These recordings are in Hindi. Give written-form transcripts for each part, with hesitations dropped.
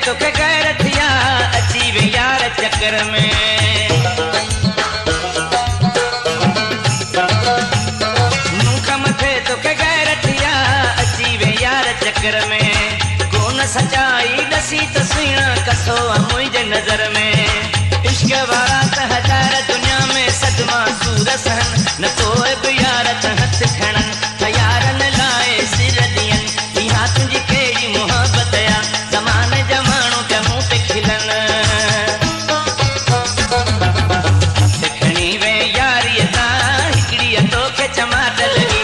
तोखे गैर थिया अची वे यार चक्कर में मूंख मथे तोखे गैर थिया अची वे यार चक्कर में कोन सचाई दसी तो सुण कसो मुंहिंजे नज़र में इश्क वारा त हजार दुनिया में सदमा सूर सहन न कोई बि यार त हथ खणन त यारन लाए सिर ॾियन इहा तुंहिंजी कहिड़ी मोहबत या ज़माने जा माण्हू पिया मूं ते खिलन खणी वे यारीअ तां हिकिड़ीअ तोखे चमाट लॻी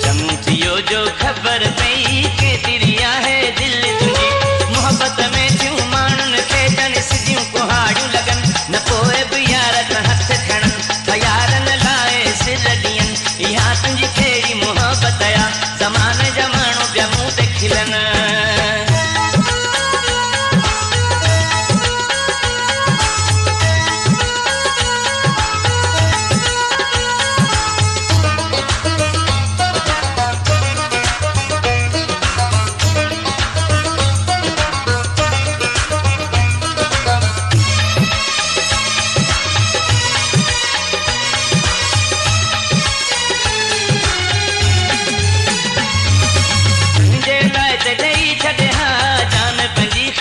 चमू थियो जो ख़बर पई केतिरी आहे दिलि तुंहिंजी मोहबत में थियूं माण्हुनि खे ॼण सिधियूं कुहाड़ियूं लॻनि न पोइ बि यार त हथ खणन त यारन लाइ सिर ॾियन इहा तुंहिंजी कहिड़ी मोहबत या ज़माने जा माण्हू पिया मूं ते खिलन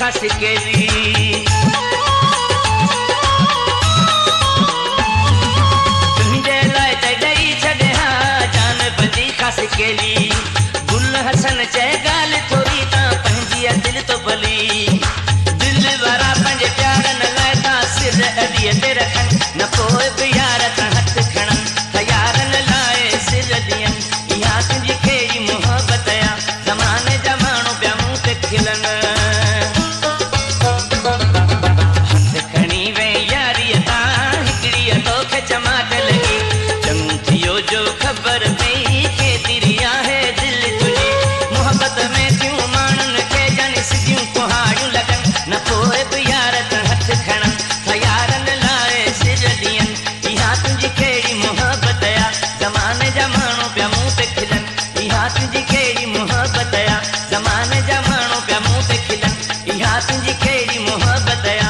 ख़ासि केली तुंहिंजे लाइ त ॾेई छॾे हा जान पंहिंजी ख़ासि केली गुल हसन चए ॻाल्हि थोरी तां पंहिंजी दिलि तो भली दिलि वारा पंहिंजे प्यारनि लाइ तां सिर अॾीअ ते रखनि न पोइ बि यार तां हथ खणनि त यारनि लाइ सिर ॾियनि इहा तुंहिंजी कहिड़ी मोहबत या ज़माने जा माण्हू पिया मूं ते खिलनि चमाट लगी चमू थियो जो ख़बर पई केतिरी आहे दिलि तुंहिंजी मोहबत में थियूं माण्हुनि खे ॼण सिधियूं कुहाड़ियूं लॻनि न पोइ बि यार त हथ खणनि त यारनि लाइ सिर ॾियनि इहा तुंहिंजी कहिड़ी मोहबत या ज़माने जा माण्हू पिया मूं ते खिलनि इहा तुंहिंजी कहिड़ी मोहबत या ज़माने जा माण्हू पिया मूं ते खिलनि इहा तुंहिंजी कहिड़ी मोहबत या